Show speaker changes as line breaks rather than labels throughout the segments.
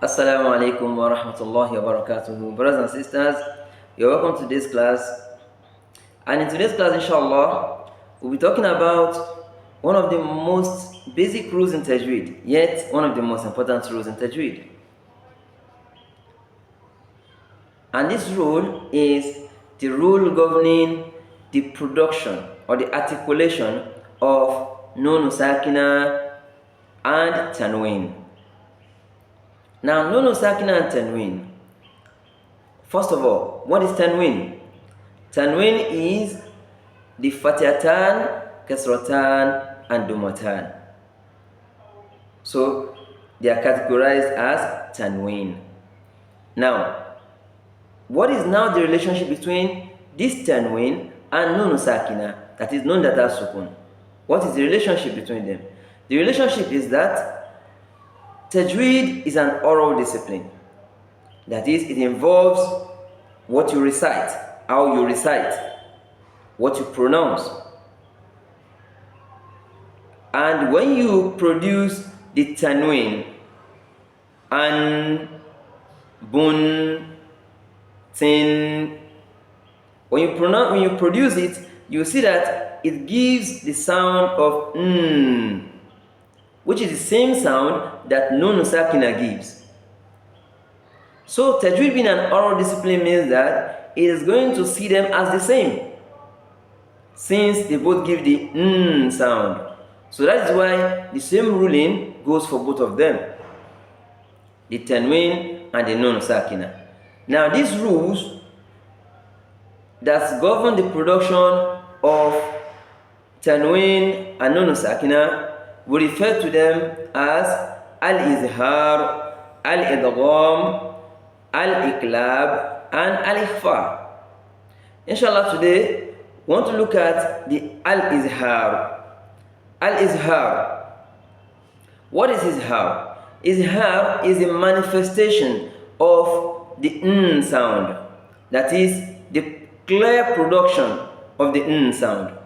Assalamu alaikum wa rahmatullahi wa barakatuhu. Brothers and sisters, you're welcome to this class. And in today's class, inshallah, we'll be talking about one of the most basic rules in Tajweed, yet one of the most important rules in Tajweed. And this rule is the rule governing the production or the articulation of Nun Sakinah and Tanwin. Now, Nun Sakinah and Tanwin. First of all, what is Tanwin? Tanwin is the Fatihatan, Kasratan, and Dumatan. So, they are categorized as Tanwin. Now, what is now the relationship between this Tanwin and Nun Sakinah, that is Nun that has Sukun? What is the relationship between them? The relationship is that Tajweed is an oral discipline. That is, it involves what you recite, how you recite, what you pronounce. And when you produce the Tanwin, an, bun, tin, when you produce it, you see that it gives the sound of n, which is the same sound that Nun Sakinah gives. So Tajweed being an oral discipline means that it is going to see them as the same, since they both give the n sound. So that is why the same ruling goes for both of them, the Tanwin and the Nun Sakinah. Now these rules that govern the production of Tanwin and Nun Sakinah, we refer to them as Al-Izhar, Al-Idgham, Al-Iqlab, and Al-Ikhfa. Inshallah, today we want to look at the Al-Izhar. Al-Izhar. What is Izhar? Izhar is a manifestation of the n sound. That is the clear production of the n sound.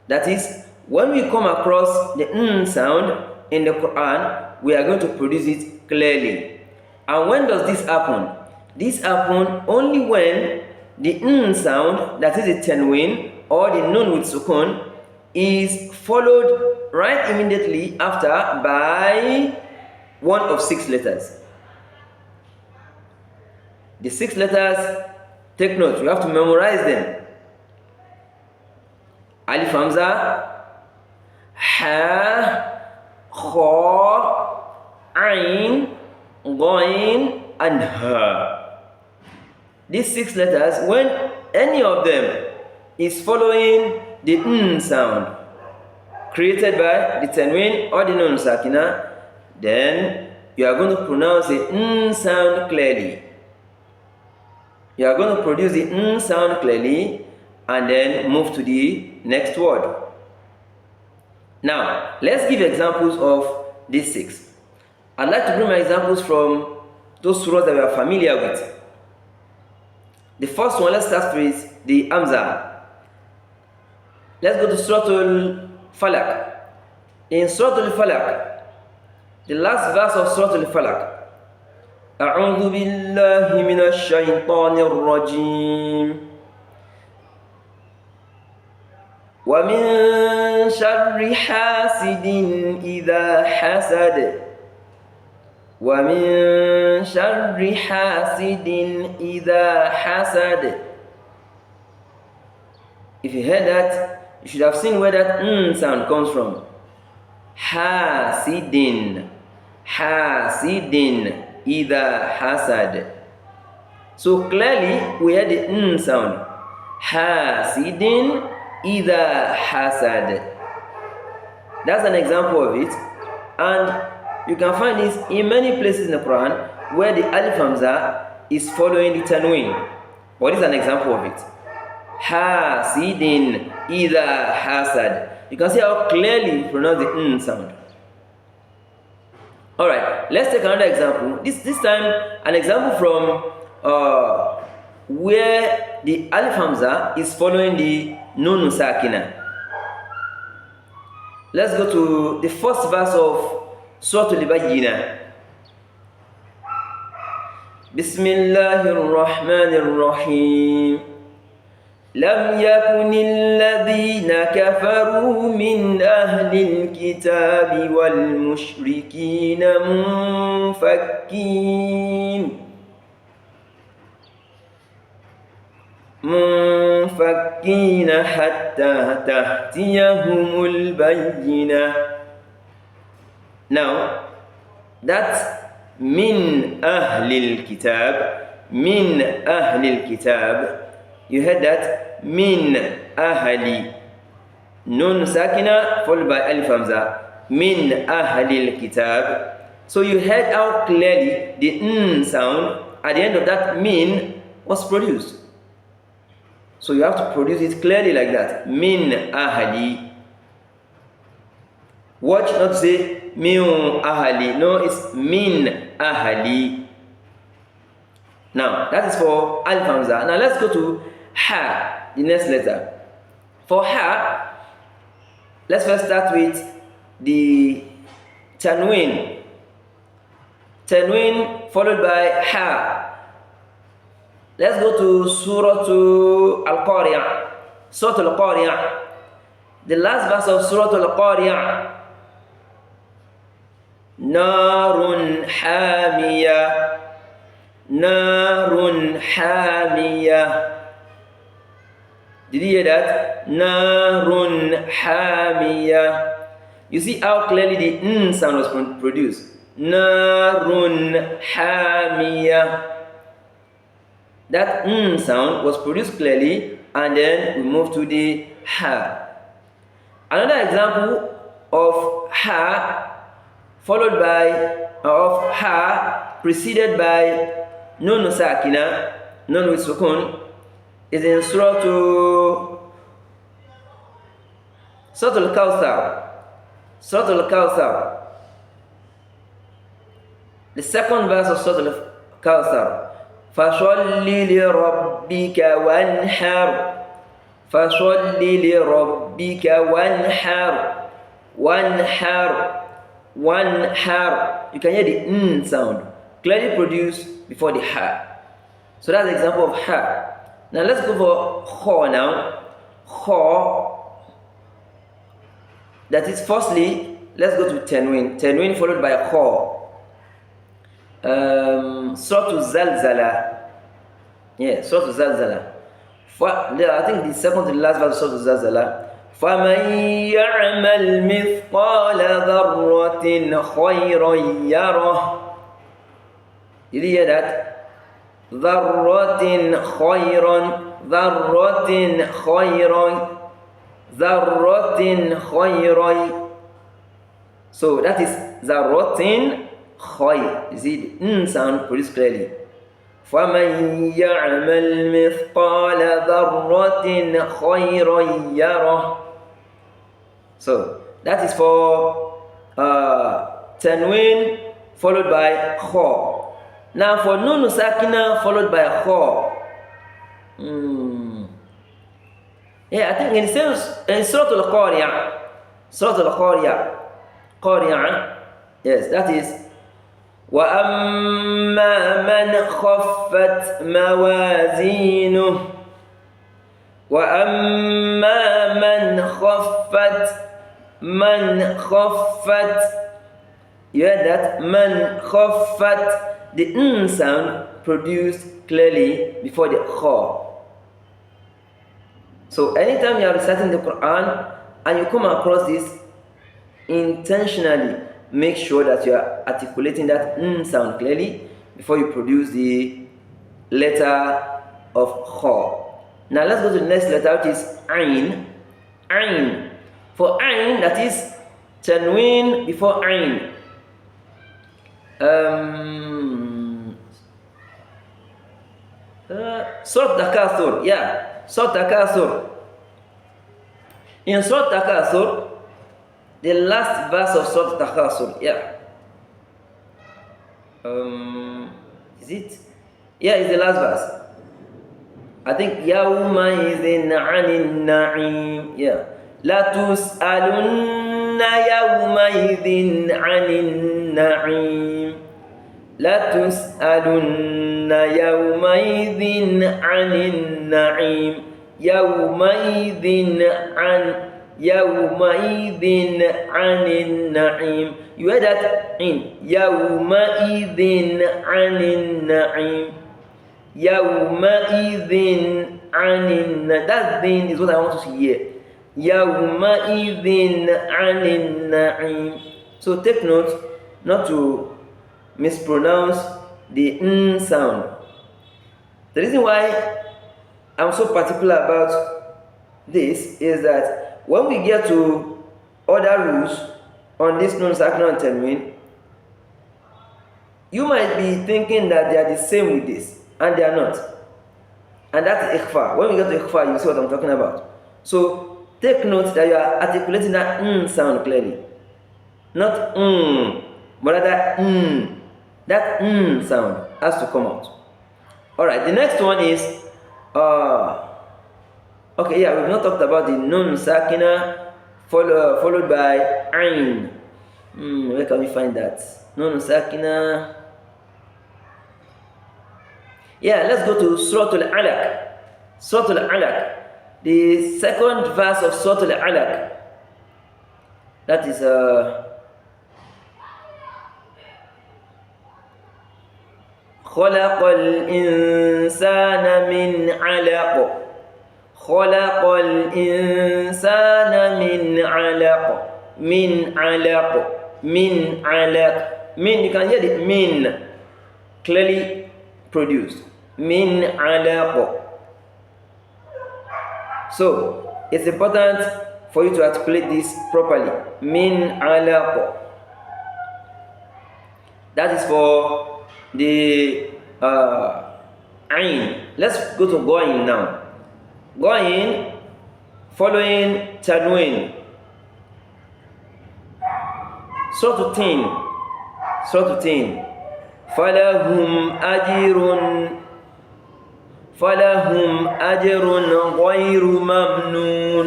That is, when we come across the n sound in the Qur'an, we are going to produce it clearly. And when does this happen? This happens only when the n sound, that is the Tanwin or the Nun with Sukun, is followed right immediately after by one of 6 letters. The 6 letters, take note, you have to memorize them. Alif Hamza, Ha, Kha, Ain, Ghain, and Ha. These 6 letters, when any of them is following the n sound created by the Tanwin or the Nun Sakinah, then you are going to pronounce the n sound clearly. You are going to produce the n sound clearly and then move to the next word. Now, let's give examples of these 6. I'd like to bring my examples from those surahs that we are familiar with. The first one, let's start with the Hamza. Let's go to Surah Al-Falaq. In Surah Al-Falaq, the last verse of Surah Al-Falaq, أعوذ بالله من الشيطان الرجيم ومن شر حاسد إذا حسد ومن شر حاسد إذا حسد. If you heard that, you should have seen where that n sound comes from. Hasidin, Hasidin, إذا حسد. So clearly we heard the n sound. Hasidin, إذا حسد. That's an example of it, and you can find this in many places in the Quran where the Alif Hamza is following the Tanwin. What is an example of it? Hasidin, إذا حسد. You can see how clearly you pronounce the n sound. Alright, let's take another example. This time, an example from where the Alif Hamza is following the Nun Sakinah. Let's go to the first verse of Surah Al-Bayyinah. بسم الله الرحمن الرحيم لم يكن الذين كفروا من أهل الكتاب والمشركين منفكين حتى تأتيهم البينة. Now, that's min ahlil kitab, min ahlil kitab. You heard that? Min ahli. Nun sakina followed by alif hamza. Min ahlil kitab. So you heard how clearly the n sound at the end of that min was produced. So you have to produce it clearly like that. Min ahli. Watch not say min ahli. No, it's min ahli. Now that is for alif hamza. Now let's go to ha, the next letter. For ha, let's first start with the Tanwin. Tanwin followed by ha. Let's go to Surah Al-Qari'ah. Surah Al-Qari'ah. The last verse of Surah Al-Qari'ah. Narun hamiyah. Narun hamiyah. Did you hear that? Narun hamiyah. You see how clearly the n sound was produced. Narun hamiyah. That n sound was produced clearly, and then we move to the ha. Another example of ha followed by of ha preceded by nun sakinah, nun with sukun, is in Surah Al-Kawthar. Surah Al-Kawthar. The second verse of Surah Al-Kawthar. فَصَلِّ لِرَبِّكَ وَانْحَرْ فَصَلِّ لِرَبِّكَ وَانْحَرْ وَانْحَرْ. You can hear the n sound clearly produced before the ha. So that's the example of ha. Now let's go for kha now. Kha. That is, firstly, let's go to Tanwin. Tanwin followed by kha. Surah Zalzala. Yeah, Surah Zalzala. I think the second to the last verse of Surah Zalzala. فَمَنْ يَعْمَلْ مِثْقَالَ ذَرَّةٍ خَيْرًا يَرَهُ. Did you hear that? ذَرَّةٍ خَيْرًا ذَرَّةٍ خَيْرًا ذَرَّةٍ خَيْرًا. So that is ذَرَّةٍ خَيْرًا. You see the n sound produced clearly. فَمَنْ يَعْمَلْ مِثْقَالَ ذَرَّةٍ خَيْرًا يَرَهُ. So that is for Tanwin followed by kha. Now for nun sakinah followed by kha. Yeah, I think in Surah Al-Qari'ah. Surah Al-Qari'ah. Yes, that is وَأَمَّا مَنْ خَفَّتْ مَوَازِينُهُ وَأَمَّا مَنْ خَفَّتْ. You heard that? مَنْ خَفَّتْ. The n sound produced clearly before the kha. So anytime you are reciting the Quran and you come across this, intentionally make sure that you are articulating that n sound clearly before you produce the letter of kha. Now let's go to the next letter, which is ain. Ain. For ain, that is Tanwin before ain. Surah Takathur. Yeah, Surah Takathur. In Surah Takathur, the last verse of Surah Takathur. Yeah. Is it? Yeah, it's the last verse. I think يَوْمَئِذٍ عَنِ النَّعِيمِ. Yeah. لَتُسْأَلُنَّ يَوْمَئِذٍ عَنِ النَّعِيمِ. لتسألن يومئذ عن النعيم. يومئذ عن يومئذ عن النعيم. You heard that in يومئذ عن النعيم. يومئذ عن النعيم. That thing is what I want to hear. يومئذ عن النعيم. So take note not to mispronounce the n sound. The reason why I'm so particular about this is that when we get to other rules on this nun, Sakinah and Tanwin, you might be thinking that they are the same with this, and they are not. And that's ikhfa. When we get to ikhfa, you see what I'm talking about. So take note that you are articulating that n sound clearly. Not but rather that sound has to come out. Alright, the next one is okay, yeah, we've not talked about the nun Sakinah followed by ain. Where can we find that? Nun Sakinah. Yeah, let's go to Surah Al-Alaq. Surah Al-Alaq, the second verse of Surah Al-Alaq. That is خلق الإنسان من علق. خلق الإنسان من علق. من علق. من علق. Min, you can hear the min clearly produced. Min علق. So it's important for you to articulate this properly. Min علق. That is for the ain. Let's go to going now. Going following Tanwin. Surah 10. Surah 10. فلهم أجر غير ممنون.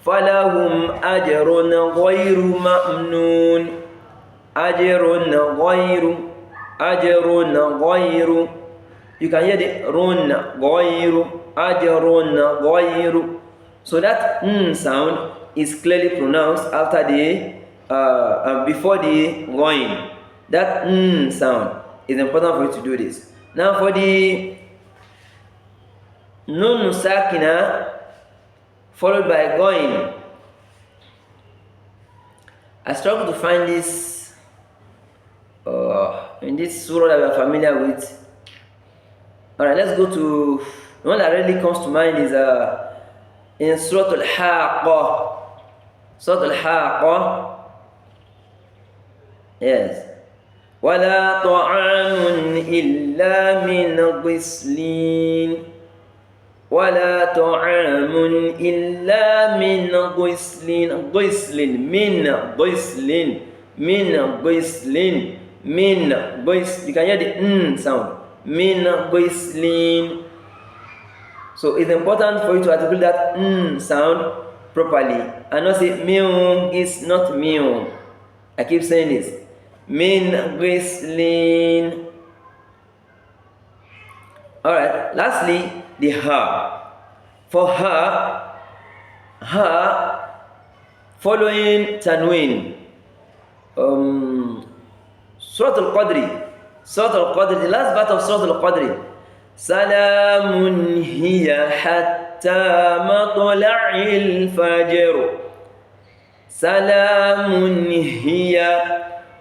فلهم أجر غير ممنون. أجر غير. You can hear the run غير. أجر غير. So that sound is clearly pronounced after the before the going. That sound is important for you to do this. Now for the nun Sakinah followed by going, I struggle to find this in this surah that we are familiar with. Alright, let's go to the one that really comes to mind is in Surah Al-Haqqah. Surah Al-Haqqah. Yes. وَلَا طَعَامٌ إِلَّا مِنْ غِسْلِينٍ. وَلَا طَعَامٌ إِلَّا مِنْ غِسْلٍ. غِسْلٍ. مِنْ غِسْلٍ. مِنْ غِسْلٍ. Min غِسْلٍ. You can hear the sound. Min غِسْلٍ. So it's important for you to articulate that sound properly and not say mew is not mew. I keep saying this. Min غِسْلٍ. Alright, lastly, the ha. For ha following Tanwin. Surah Al-Qadri. Surah Al-Qadri, the last part of Surah Al-Qadri. Salamun hiya hatta matla'il fajr. Salamun hiya.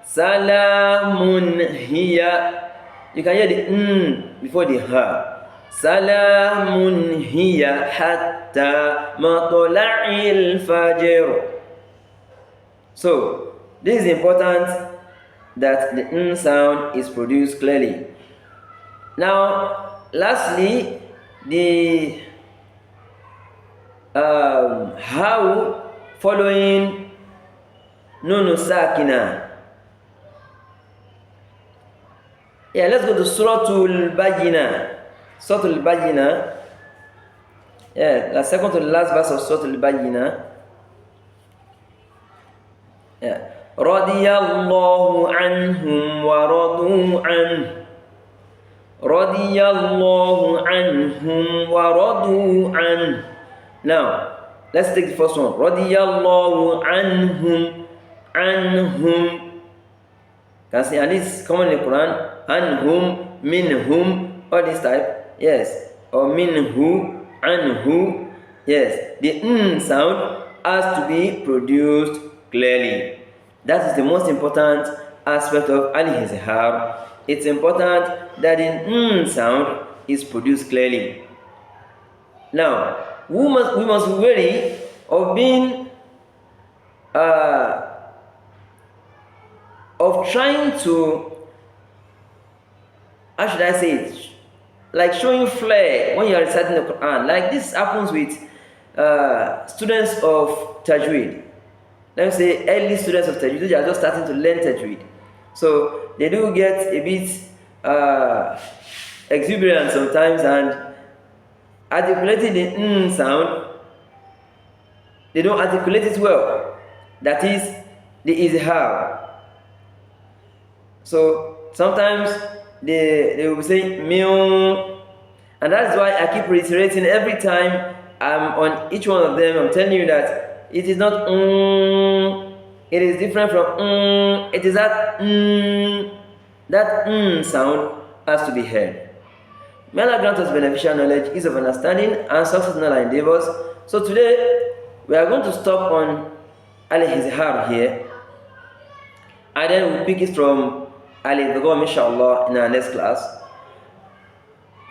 Salamun hiya. You can hear the before the ha. Salamun hiya hatta matla'il fajr. So this is important that the sound is produced clearly. Now, lastly, the how following nun Sakinah. Yeah, let's go to Surah Al-Bayyinah. Surah Al-Bayyinah. Yeah, the second to the last verse of Surah Al-Bayyinah. Yeah. Radiyallahu anhum wa radu an. Radiyallahu anhum wa radu an. Now, let's take the first one. Radiyallahu anhum. Anhum. Can see, and this is common in the Quran. Anhum, minhum, all this type. Yes. Or minhu, anhu. Yes. The sound has to be produced clearly. That is the most important aspect of Al-Izhar. It's important that the sound is produced clearly. Now, we must be wary of being of trying to, how should I say it, like showing flair when you are reciting the Quran. Like this happens with students of Tajweed. Let me say early students of Tajweed who are just starting to learn Tajweed. So they do get a bit exuberant sometimes, and articulating the sound, they don't articulate it well. That is the izhar. So sometimes they will say meow, and that's why I keep reiterating every time I'm on each one of them. I'm telling you that it is not it is different from it is that sound has to be heard. May Allah grant us beneficial knowledge, ease of understanding, and success in our endeavors. So today we are going to stop on Al-Izhar here, and then we'll pick it from Al-Idgham inshallah in our next class.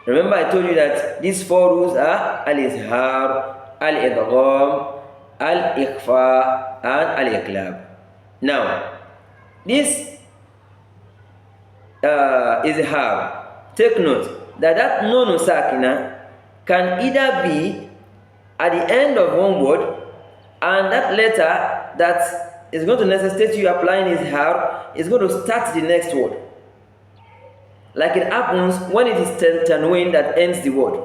Remember, I told you that these four rules are Al-Izhar, Al-Idgham, Al-Ikhfa, and Al-Iqlab. Now, this Izhar, take note that Nun Sakinah can either be at the end of one word, and that letter that is going to necessitate you applying Izhar is going to start the next word. Like it happens when it is Tanwin that ends the word.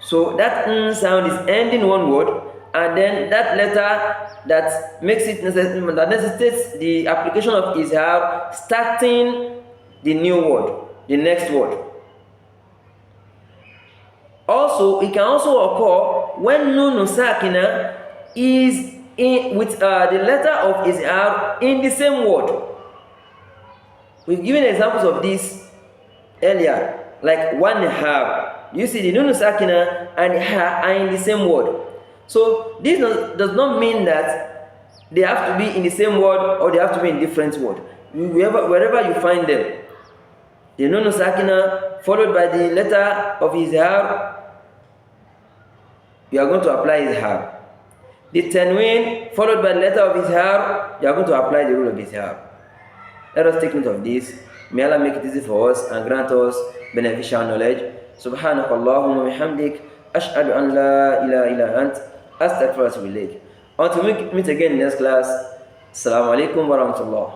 So that sound is ending one word, and then that letter that makes it that necessitates the application of Izhar starting the new word, the next word. Also, it can also occur when Nun Sakinah is with the letter of Izhar in the same word. We've given examples of this earlier, like one have. You see, the Nun Sakinah and ha are in the same word. So this does not mean that they have to be in the same word or they have to be in different word. Wherever you find them, the Nun Sakinah followed by the letter of Izhar, you are going to apply Izhar. The Tanwin followed by the letter of Izhar, you are going to apply the rule of Izhar. Let us take note of this. May Allah make it easy for us and grant us beneficial knowledge. Subhanaka Allahumma bihamdik, ashhadu an la ilaha illa ant, astaghfiruka wa atubu ilayk. Until we meet again in next class, Assalamu alaikum wa rahmatullah.